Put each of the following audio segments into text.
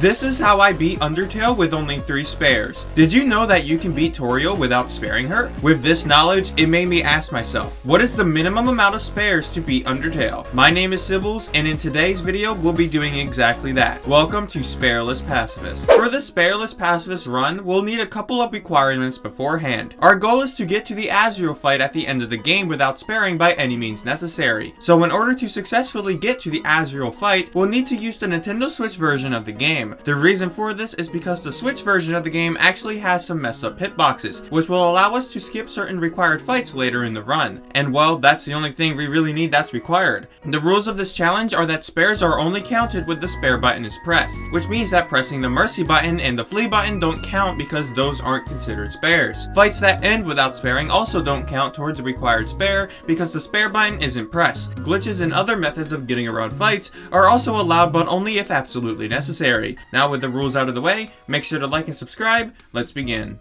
This is how I beat Undertale with only 3 spares. Did you know that you can beat Toriel without sparing her? With this knowledge, it made me ask myself, what is the minimum amount of spares to beat Undertale? My name is Cibbles, and in today's video, we'll be doing exactly that. Welcome to Spareless Pacifist. For the Spareless Pacifist run, we'll need a couple of requirements beforehand. Our goal is to get to the Azrael fight at the end of the game without sparing by any means necessary. So in order to successfully get to the Azrael fight, we'll need to use the Nintendo Switch version of the game. The reason for this is because the Switch version of the game actually has some messed up hitboxes, which will allow us to skip certain required fights later in the run. And well, that's the only thing we really need that's required. The rules of this challenge are that spares are only counted when the spare button is pressed, which means that pressing the mercy button and the flee button don't count because those aren't considered spares. Fights that end without sparing also don't count towards the required spare because the spare button isn't pressed. Glitches and other methods of getting around fights are also allowed, but only if absolutely necessary. Now with the rules out of the way, make sure to like and subscribe. Let's begin.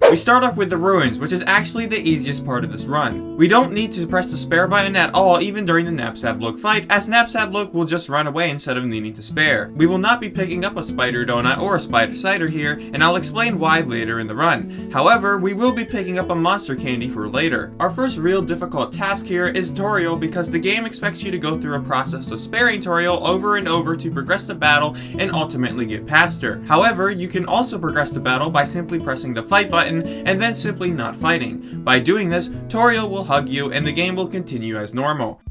We start off with the ruins, which is actually the easiest part of this run. We don't need to press the spare button at all even during the Knapsack fight, as Knapsack will just run away instead of needing to spare. We will not be picking up a spider donut or a spider cider here, and I'll explain why later in the run. However, we will be picking up a monster candy for later. Our first real difficult task here is Toriel, because the game expects you to go through a process of sparing Toriel over and over to progress the battle and ultimately get past her. However, you can also progress the battle by simply pressing the fight button and then simply not fighting. By doing this, Toriel will hug you and the game will continue as normal.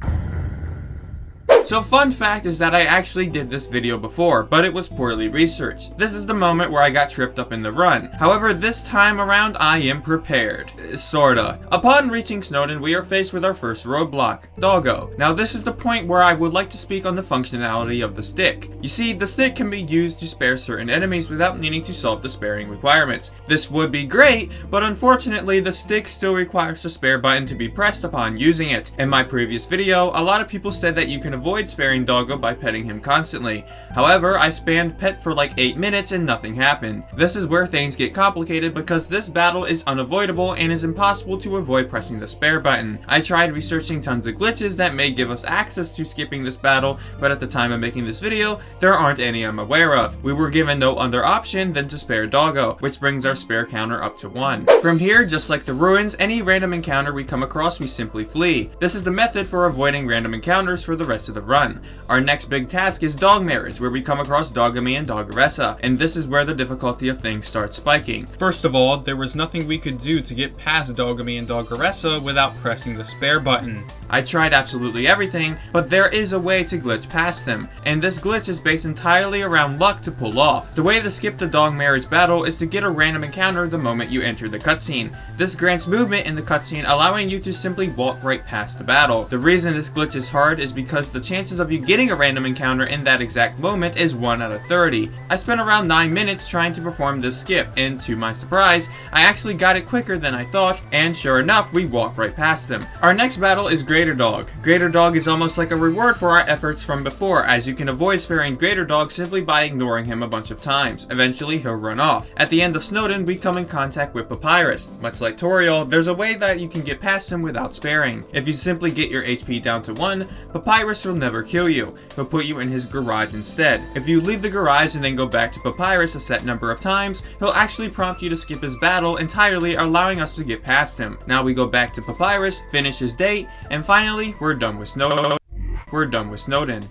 So fun fact is that I actually did this video before, but it was poorly researched. This is the moment where I got tripped up in the run. However, this time around I am prepared. Sorta. Upon reaching Snowdin, we are faced with our first roadblock, Doggo. Now this is the point where I would like to speak on the functionality of the stick. You see, the stick can be used to spare certain enemies without needing to solve the sparing requirements. This would be great, but unfortunately the stick still requires the spare button to be pressed upon using it. In my previous video, a lot of people said that you can avoid sparing Doggo by petting him constantly. However, I spammed pet for like 8 minutes and nothing happened. This is where things get complicated because this battle is unavoidable and is impossible to avoid pressing the spare button. I tried researching tons of glitches that may give us access to skipping this battle, but at the time of making this video, there aren't any I'm aware of. We were given no other option than to spare Doggo, which brings our spare counter up to 1. From here, just like the ruins, any random encounter we come across we simply flee. This is the method for avoiding random encounters for the rest of the run. Our next big task is Dog Marriage, where we come across Dogamy and Dogaressa, and this is where the difficulty of things starts spiking. First of all, there was nothing we could do to get past Dogamy and Dogaressa without pressing the spare button. I tried absolutely everything, but there is a way to glitch past them, and this glitch is based entirely around luck to pull off. The way to skip the Dog Marriage battle is to get a random encounter the moment you enter the cutscene. This grants movement in the cutscene, allowing you to simply walk right past the battle. The reason this glitch is hard is because the chances of you getting a random encounter in that exact moment is 1 out of 30. I spent around 9 minutes trying to perform this skip, and to my surprise, I actually got it quicker than I thought, and sure enough, we walked right past them. Our next battle is Greater Dog. Greater Dog is almost like a reward for our efforts from before, as you can avoid sparing Greater Dog simply by ignoring him a bunch of times. Eventually, he'll run off. At the end of Snowdin, we come in contact with Papyrus. Much like Toriel, there's a way that you can get past him without sparing. If you simply get your HP down to 1, Papyrus will never kill you. He'll put you in his garage instead. If you leave the garage and then go back to Papyrus a set number of times, he'll actually prompt you to skip his battle entirely, allowing us to get past him. Now we go back to Papyrus, finish his date, and finally, we're done with Snowdin.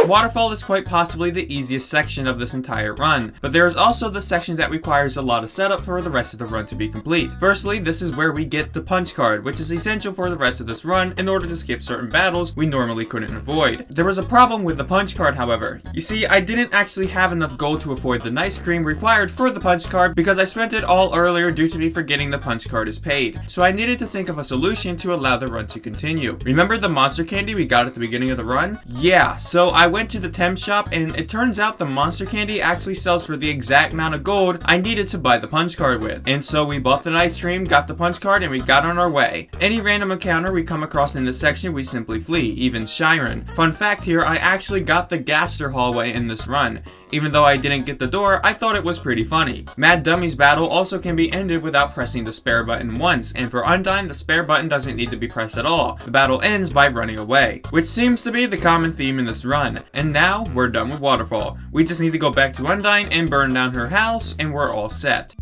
Waterfall is quite possibly the easiest section of this entire run, but there is also the section that requires a lot of setup for the rest of the run to be complete. Firstly, this is where we get the punch card, which is essential for the rest of this run in order to skip certain battles we normally couldn't avoid. There was a problem with the punch card, however. You see, I didn't actually have enough gold to afford the nice cream required for the punch card because I spent it all earlier due to me forgetting the punch card is paid. So I needed to think of a solution to allow the run to continue. Remember the monster candy we got at the beginning of the run? Yeah, so I went to the Thames shop and it turns out the monster candy actually sells for the exact amount of gold I needed to buy the punch card with. And so we bought the nice cream, got the punch card, and we got on our way. Any random encounter we come across in this section we simply flee, even Shayy. Fun fact here, I actually got the Gaster Hallway in this run. Even though I didn't get the door, I thought it was pretty funny. Mad Dummy's battle also can be ended without pressing the spare button once, and for Undyne, the spare button doesn't need to be pressed at all. The battle ends by running away, which seems to be the common theme in this run. And now, we're done with Waterfall. We just need to go back to Undyne and burn down her house, and we're all set.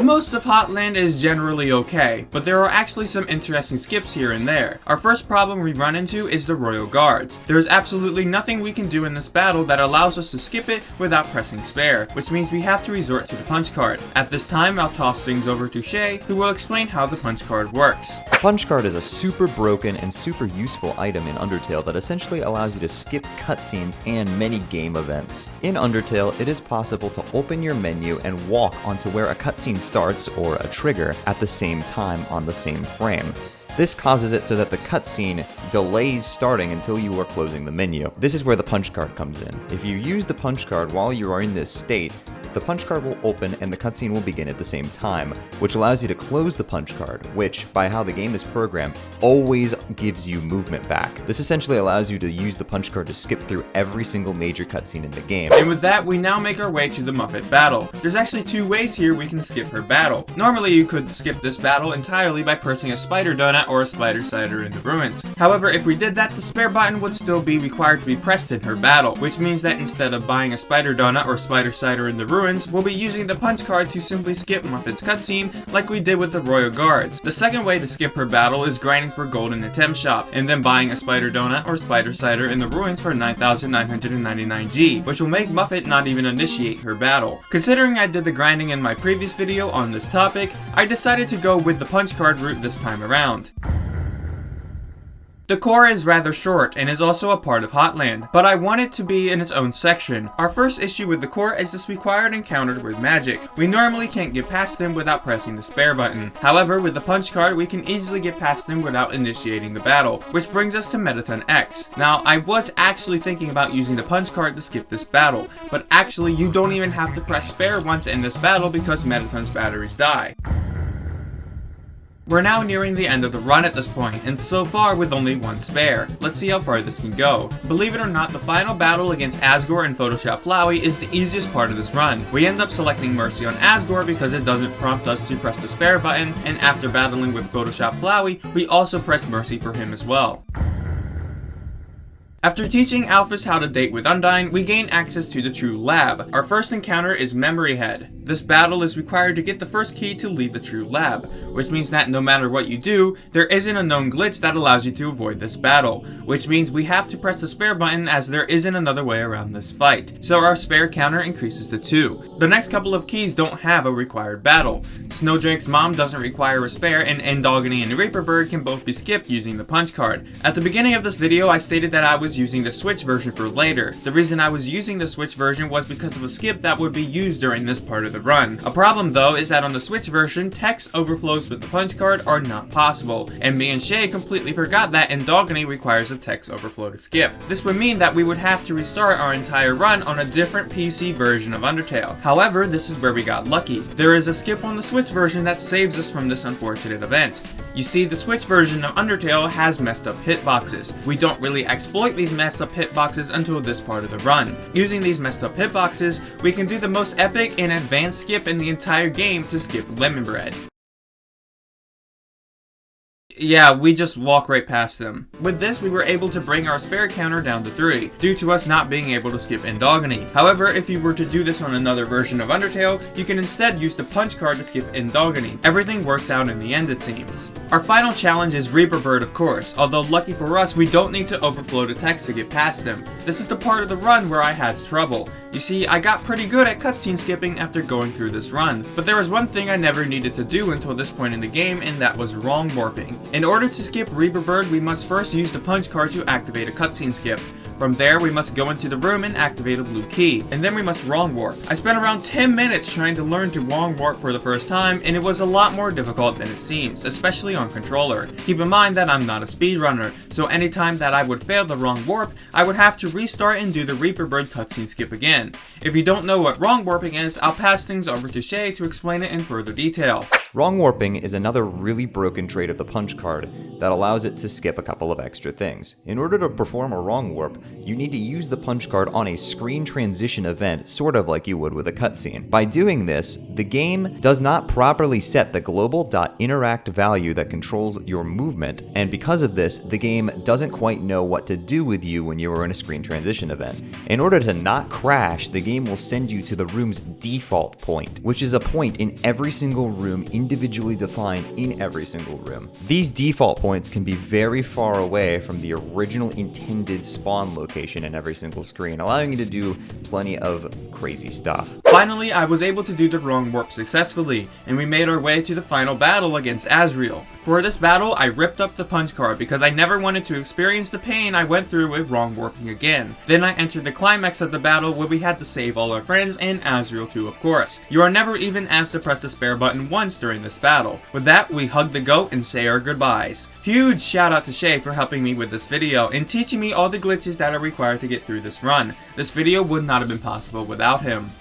Most of Hotland is generally okay, but there are actually some interesting skips here and there. Our first problem we run into is the Royal Guards. There is absolutely nothing we can do in this battle that allows us to skip it without pressing spare, which means we have to resort to the punch card. At this time, I'll toss things over to Shayy, who will explain how the punch card works. The punch card is a super broken and super useful item in Undertale that essentially allows you to skip cutscenes and many game events. In Undertale, it is possible to open your menu and walk onto where a cutscene starts or a trigger at the same time on the same frame. This causes it so that the cutscene delays starting until you are closing the menu. This is where the punch card comes in. If you use the punch card while you are in this state, the punch card will open and the cutscene will begin at the same time, which allows you to close the punch card, which, by how the game is programmed, always gives you movement back. This essentially allows you to use the punch card to skip through every single major cutscene in the game. And with that, we now make our way to the Muffet battle. There's actually two ways here we can skip her battle. Normally, you could skip this battle entirely by pressing a spider donut or a spider cider in the ruins. However, if we did that, the spare button would still be required to be pressed in her battle, which means that instead of buying a spider donut or spider cider in the ruins, we'll be using the punch card to simply skip Muffet's cutscene like we did with the Royal Guards. The second way to skip her battle is grinding for gold in the Tem shop, and then buying a spider donut or spider cider in the ruins for 9,999 G, which will make Muffet not even initiate her battle. Considering I did the grinding in my previous video on this topic, I decided to go with the punch card route this time around. The core is rather short and is also a part of Hotland, but I want it to be in its own section. Our first issue with the core is this required encounter with Madjick. We normally can't get past him without pressing the spare button. However, with the punch card, we can easily get past him without initiating the battle, which brings us to Mettaton X. Now, I was actually thinking about using the punch card to skip this battle, but actually you don't even have to press spare once in this battle because Mettaton's batteries die. We're now nearing the end of the run at this point, and so far with only one spare. Let's see how far this can go. Believe it or not, the final battle against Asgore and Photoshop Flowey is the easiest part of this run. We end up selecting Mercy on Asgore because it doesn't prompt us to press the spare button, and after battling with Photoshop Flowey, we also press Mercy for him as well. After teaching Alphys how to date with Undyne, we gain access to the True Lab. Our first encounter is Memory Head. This battle is required to get the first key to leave the True Lab, which means that no matter what you do, there isn't a known glitch that allows you to avoid this battle, which means we have to press the spare button as there isn't another way around this fight. So our spare counter increases to 2. The next couple of keys don't have a required battle. Snowdrake's mom doesn't require a spare, and Dogamy and Reaperbird can both be skipped using the punch card. At the beginning of this video, I stated that I was using the Switch version for later. The reason I was using the Switch version was because of a skip that would be used during this part of the run. A problem though is that on the Switch version, text overflows with the punch card are not possible, and me and Shayy completely forgot that Dogamy requires a text overflow to skip. This would mean that we would have to restart our entire run on a different PC version of Undertale. However, this is where we got lucky. There is a skip on the Switch version that saves us from this unfortunate event. You see, the Switch version of Undertale has messed up hitboxes. We don't really exploit these messed up hitboxes until this part of the run. Using these messed up hitboxes, we can do the most epic and advanced skip in the entire game to skip Lemon Bread. Yeah, we just walk right past them. With this, we were able to bring our spare counter down to 3, due to us not being able to skip Dogamy. However, if you were to do this on another version of Undertale, you can instead use the punch card to skip Dogamy. Everything works out in the end, it seems. Our final challenge is Reaperbird, of course, although lucky for us, we don't need to overflow the text to get past them. This is the part of the run where I had trouble. You see, I got pretty good at cutscene skipping after going through this run, but there was one thing I never needed to do until this point in the game, and that was wrong warping. In order to skip Reaperbird, we must first use the punch card to activate a cutscene skip. From there, we must go into the room and activate a blue key, and then we must wrong warp. I spent around 10 minutes trying to learn to wrong warp for the first time, and it was a lot more difficult than it seems, especially on controller. Keep in mind that I'm not a speedrunner, so anytime that I would fail the wrong warp, I would have to restart and do the Reaperbird cutscene skip again. If you don't know what wrong warping is, I'll pass things over to Shayy to explain it in further detail. Wrong warping is another really broken trait of the punch card that allows it to skip a couple of extra things. In order to perform a wrong warp, you need to use the punch card on a screen transition event, sort of like you would with a cutscene. By doing this, the game does not properly set the global.interact value that controls your movement, and because of this, the game doesn't quite know what to do with you when you are in a screen transition event. In order to not crash, the game will send you to the room's default point, which is a point in every single room individually defined in every single room. These default points can be very far away from the original intended spawn location in every single screen, allowing you to do plenty of crazy stuff. Finally, I was able to do the wrong warp successfully, and we made our way to the final battle against Azrael. For this battle, I ripped up the punch card because I never wanted to experience the pain I went through with wrong warping again. Then I entered the climax of the battle where we had to save all our friends and Azrael too, of course. You are never even asked to press the spare button once during this battle. With that, we hug the goat and say our goodbyes. Huge shout out to Shayy for helping me with this video and teaching me all the glitches that are required to get through this run. This video would not have been possible without him.